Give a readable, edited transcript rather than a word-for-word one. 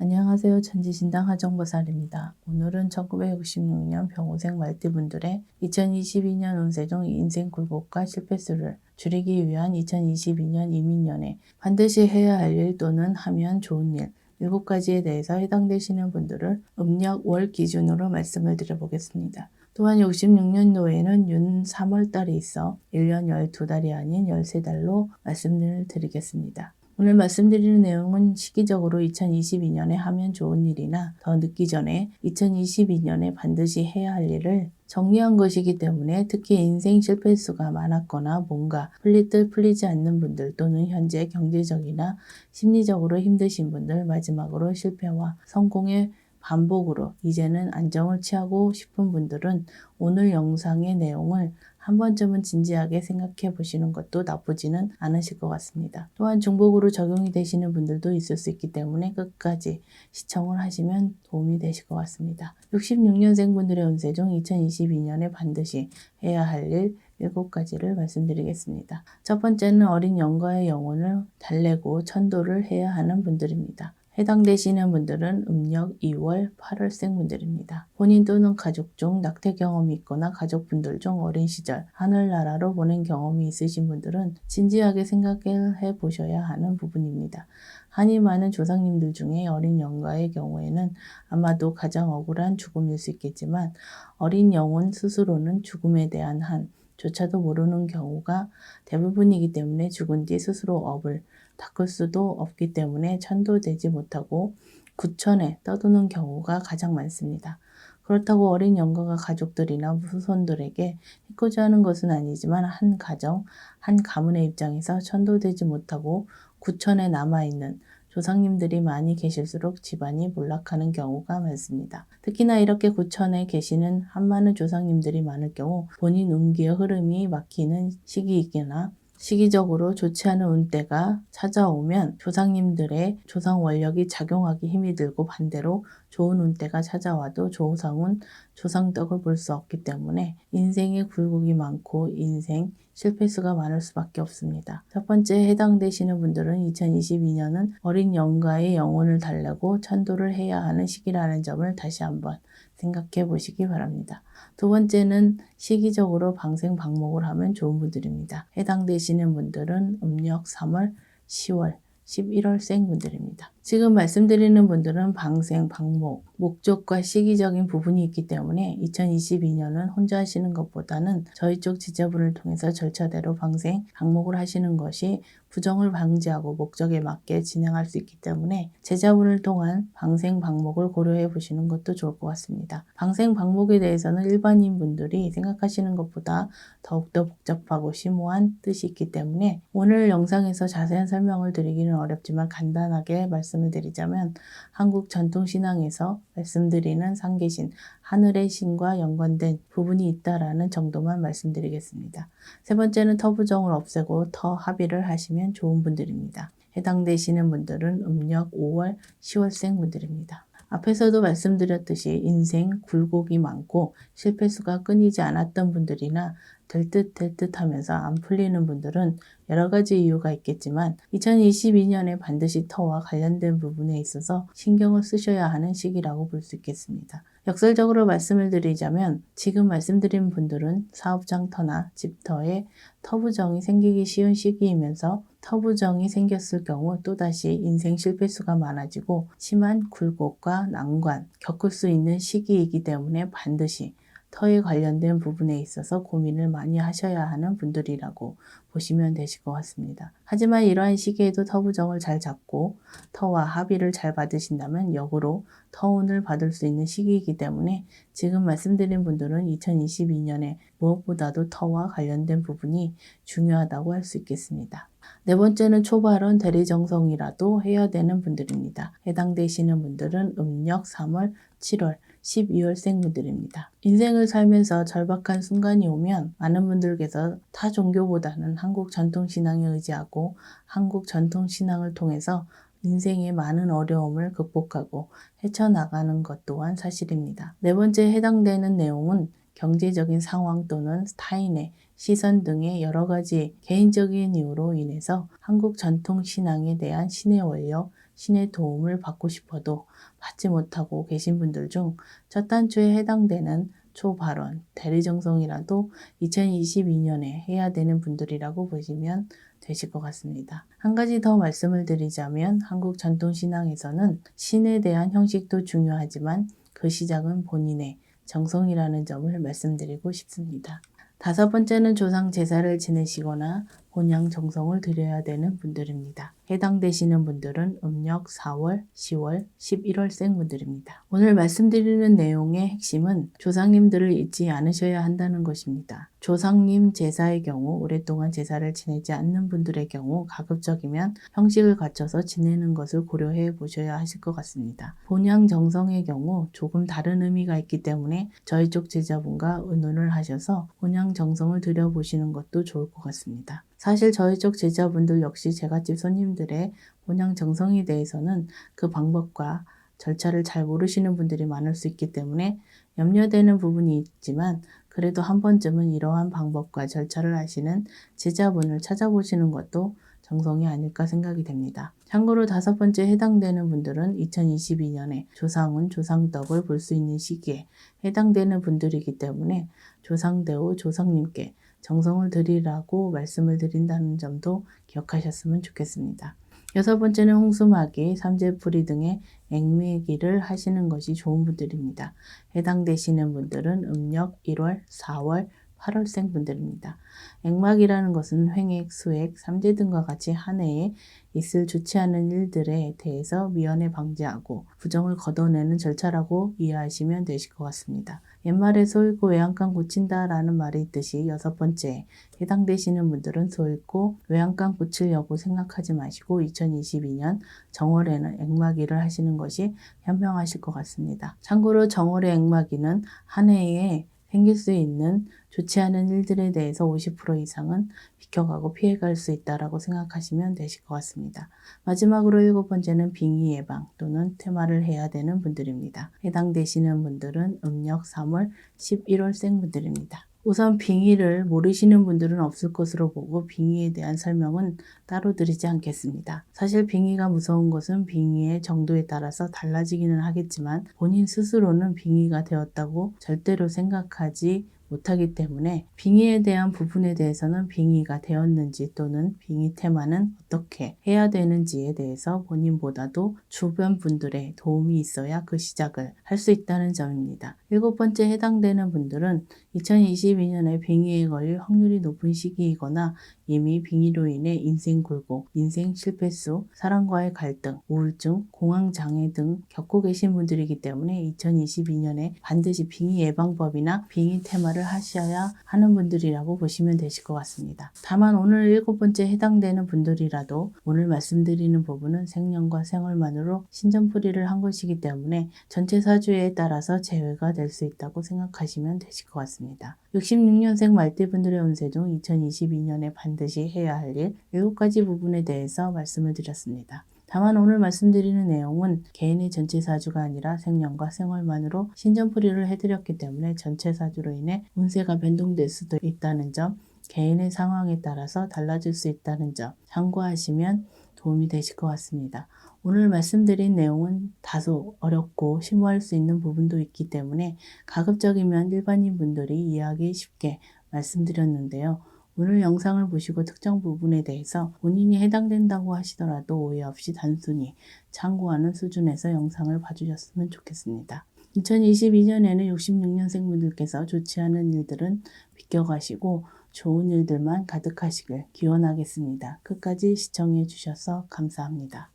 안녕하세요. 천지신당 하정보살입니다. 오늘은 1966년 병호생 말띠분들의 2022년 운세 중 인생 굴곡과 실패수를 줄이기 위한 2022년 이민년에 반드시 해야 할 일 또는 하면 좋은 일 7가지에 대해서 해당되시는 분들을 음력 월 기준으로 말씀을 드려보겠습니다. 또한 66년도에는 윤 3월달이 있어 1년 12달이 아닌 13달로 말씀을 드리겠습니다. 오늘 말씀드리는 내용은 시기적으로 2022년에 하면 좋은 일이나 더 늦기 전에 2022년에 반드시 해야 할 일을 정리한 것이기 때문에 특히 인생 실패수가 많았거나 뭔가 풀릴 듯 풀리지 않는 분들 또는 현재 경제적이나 심리적으로 힘드신 분들, 마지막으로 실패와 성공의 반복으로 이제는 안정을 취하고 싶은 분들은 오늘 영상의 내용을 한 번쯤은 진지하게 생각해 보시는 것도 나쁘지는 않으실 것 같습니다. 또한 중복으로 적용이 되시는 분들도 있을 수 있기 때문에 끝까지 시청을 하시면 도움이 되실 것 같습니다. 66년생 분들의 운세 중 2022년에 반드시 해야 할 일 7가지를 말씀드리겠습니다. 첫 번째는 어린 영가의 영혼을 달래고 천도를 해야 하는 분들입니다. 해당되시는 분들은 음력 2월 8월생 분들입니다. 본인 또는 가족 중 낙태 경험이 있거나 가족분들 중 어린 시절 하늘나라로 보낸 경험이 있으신 분들은 진지하게 생각해 보셔야 하는 부분입니다. 한이 많은 조상님들 중에 어린 영가의 경우에는 아마도 가장 억울한 죽음일 수 있겠지만 어린 영혼 스스로는 죽음에 대한 한조차도 모르는 경우가 대부분이기 때문에 죽은 뒤 스스로 업을 닦을 수도 없기 때문에 천도되지 못하고 구천에 떠도는 경우가 가장 많습니다. 그렇다고 어린 영가가 가족들이나 후손들에게 해코지 하는 것은 아니지만 한 가정, 한 가문의 입장에서 천도되지 못하고 구천에 남아있는 조상님들이 많이 계실수록 집안이 몰락하는 경우가 많습니다. 특히나 이렇게 구천에 계시는 한많은 조상님들이 많을 경우 본인 운기의 흐름이 막히는 시기이거나 시기적으로 좋지 않은 운때가 찾아오면 조상님들의 조상 원력이 작용하기 힘이 들고 반대로 좋은 운때가 찾아와도 조상은 조상덕을 볼 수 없기 때문에 인생의 굴곡이 많고 인생 실패수가 많을 수밖에 없습니다. 첫 번째 해당되시는 분들은 2022년은 어린 영가의 영혼을 달래고 천도를 해야 하는 시기라는 점을 다시 한번 생각해 보시기 바랍니다. 두 번째는 시기적으로 방생방목을 하면 좋은 분들입니다. 해당되시는 분들은 음력 3월, 10월, 11월생 분들입니다. 지금 말씀드리는 분들은 방생, 방목, 목적과 시기적인 부분이 있기 때문에 2022년은 혼자 하시는 것보다는 저희 쪽 지자분을 통해서 절차대로 방생, 방목을 하시는 것이 부정을 방지하고 목적에 맞게 진행할 수 있기 때문에 제자분을 통한 방생, 방목을 고려해 보시는 것도 좋을 것 같습니다. 방생, 방목에 대해서는 일반인 분들이 생각하시는 것보다 더욱더 복잡하고 심오한 뜻이 있기 때문에 오늘 영상에서 자세한 설명을 드리기는 어렵지만 간단하게 말씀을 드리자면 한국 전통신앙에서 말씀드리는 상계신, 하늘의 신과 연관된 부분이 있다라는 정도만 말씀드리겠습니다. 세 번째는 터부정을 없애고 터합의를 하시면 좋은 분들입니다. 해당되시는 분들은 음력 5월, 10월생 분들입니다. 앞에서도 말씀드렸듯이 인생 굴곡이 많고 실패수가 끊이지 않았던 분들이나 될 듯 하면서 안 풀리는 분들은 여러 가지 이유가 있겠지만 2022년에 반드시 터와 관련된 부분에 있어서 신경을 쓰셔야 하는 시기라고 볼 수 있겠습니다. 역설적으로 말씀을 드리자면 지금 말씀드린 분들은 사업장 터나 집터에 터부정이 생기기 쉬운 시기이면서 터부정이 생겼을 경우 또다시 인생 실패수가 많아지고 심한 굴곡과 난관 겪을 수 있는 시기이기 때문에 반드시 터에 관련된 부분에 있어서 고민을 많이 하셔야 하는 분들이라고 보시면 되실 것 같습니다. 하지만 이러한 시기에도 터부정을 잘 잡고 터와 합의를 잘 받으신다면 역으로 터운을 받을 수 있는 시기이기 때문에 지금 말씀드린 분들은 2022년에 무엇보다도 터와 관련된 부분이 중요하다고 할 수 있겠습니다. 네 번째는 초발언 대리정성이라도 해야 되는 분들입니다. 해당되시는 분들은 음력 3월, 7월, 12월생 분들입니다. 인생을 살면서 절박한 순간이 오면 많은 분들께서 타 종교보다는 한국 전통신앙에 의지하고 한국 전통신앙을 통해서 인생의 많은 어려움을 극복하고 헤쳐나가는 것 또한 사실입니다. 네 번째 해당되는 내용은 경제적인 상황 또는 타인의 시선 등의 여러 가지 개인적인 이유로 인해서 한국 전통신앙에 대한 신의 원력, 신의 도움을 받고 싶어도 받지 못하고 계신 분들 중 첫 단추에 해당되는 초발원, 대리정성이라도 2022년에 해야 되는 분들이라고 보시면 되실 것 같습니다. 한 가지 더 말씀을 드리자면 한국 전통신앙에서는 신에 대한 형식도 중요하지만 그 시작은 본인의 정성이라는 점을 말씀드리고 싶습니다. 다섯 번째는 조상 제사를 지내시거나 본향 정성을 드려야 되는 분들입니다. 해당되시는 분들은 음력 4월, 10월, 11월생 분들입니다. 오늘 말씀드리는 내용의 핵심은 조상님들을 잊지 않으셔야 한다는 것입니다. 조상님 제사의 경우 오랫동안 제사를 지내지 않는 분들의 경우 가급적이면 형식을 갖춰서 지내는 것을 고려해 보셔야 하실 것 같습니다. 본향 정성의 경우 조금 다른 의미가 있기 때문에 저희 쪽 제자분과 의논을 하셔서 본향 정성을 드려보시는 것도 좋을 것 같습니다. 사실 저희 쪽 제자분들 역시 제갓집 손님들의 본향 정성에 대해서는 그 방법과 절차를 잘 모르시는 분들이 많을 수 있기 때문에 염려되는 부분이 있지만 그래도 한 번쯤은 이러한 방법과 절차를 아시는 제자분을 찾아보시는 것도 정성이 아닐까 생각이 됩니다. 참고로 다섯 번째 해당되는 분들은 2022년에 조상운, 조상덕을 볼 수 있는 시기에 해당되는 분들이기 때문에 조상대우, 조상님께 정성을 드리라고 말씀을 드린다는 점도 기억하셨으면 좋겠습니다. 여섯 번째는 홍수마기, 삼재풀이 등의 액매기를 하시는 것이 좋은 분들입니다. 해당되시는 분들은 음력 1월, 4월, 8월생 분들입니다. 액막이라는 것은 횡액, 수액, 삼재 등과 같이 한 해에 있을 좋지 않은 일들에 대해서 미연에 방지하고 부정을 걷어내는 절차라고 이해하시면 되실 것 같습니다. 옛말에 소 읽고 외양간 고친다 라는 말이 있듯이 여섯 번째 해당되시는 분들은 소 읽고 외양간 고치려고 생각하지 마시고 2022년 정월에는 액막이를 하시는 것이 현명하실 것 같습니다. 참고로 정월의 액막이는 한 해에 생길 수 있는 좋지 않은 일들에 대해서 50% 이상은 비켜가고 피해갈 수 있다고 생각하시면 되실 것 같습니다. 마지막으로 일곱 번째는 빙의 예방 또는 퇴마를 해야 되는 분들입니다. 해당되시는 분들은 음력 3월, 11월생 분들입니다. 우선 빙의를 모르시는 분들은 없을 것으로 보고 빙의에 대한 설명은 따로 드리지 않겠습니다. 사실 빙의가 무서운 것은 빙의의 정도에 따라서 달라지기는 하겠지만 본인 스스로는 빙의가 되었다고 절대로 생각하지 못하기 때문에 빙의에 대한 부분에 대해서는 빙의가 되었는지 또는 빙의 테마는 어떻게 해야 되는지에 대해서 본인보다도 주변 분들의 도움이 있어야 그 시작을 할 수 있다는 점입니다. 일곱 번째 해당되는 분들은 2022년에 빙의에 걸릴 확률이 높은 시기이거나 이미 빙의로 인해 인생 굴곡, 인생 실패수, 사람과의 갈등, 우울증, 공황장애 등 겪고 계신 분들이기 때문에 2022년에 반드시 빙의 예방법이나 빙의 테마를 하셔야 하는 분들이라고 보시면 되실 것 같습니다. 다만 오늘 일곱 번째 해당되는 분들이라도 오늘 말씀드리는 부분은 생년과 생월만으로 신전풀이를 한 것이기 때문에 전체 사주에 따라서 제외가 될 수 있다고 생각하시면 되실 것 같습니다. 66년생 말띠분들의 운세 중 2022년에 반드시 해야 할 일 7가지 부분에 대해서 말씀을 드렸습니다. 다만 오늘 말씀드리는 내용은 개인의 전체 사주가 아니라 생년과 생월만으로 신전풀이를 해드렸기 때문에 전체 사주로 인해 운세가 변동될 수도 있다는 점, 개인의 상황에 따라서 달라질 수 있다는 점 참고하시면 도움이 되실 것 같습니다. 오늘 말씀드린 내용은 다소 어렵고 심오할 수 있는 부분도 있기 때문에 가급적이면 일반인 분들이 이해하기 쉽게 말씀드렸는데요. 오늘 영상을 보시고 특정 부분에 대해서 본인이 해당된다고 하시더라도 오해 없이 단순히 참고하는 수준에서 영상을 봐주셨으면 좋겠습니다. 2022년에는 66년생 분들께서 좋지 않은 일들은 비껴가시고 좋은 일들만 가득하시길 기원하겠습니다. 끝까지 시청해 주셔서 감사합니다.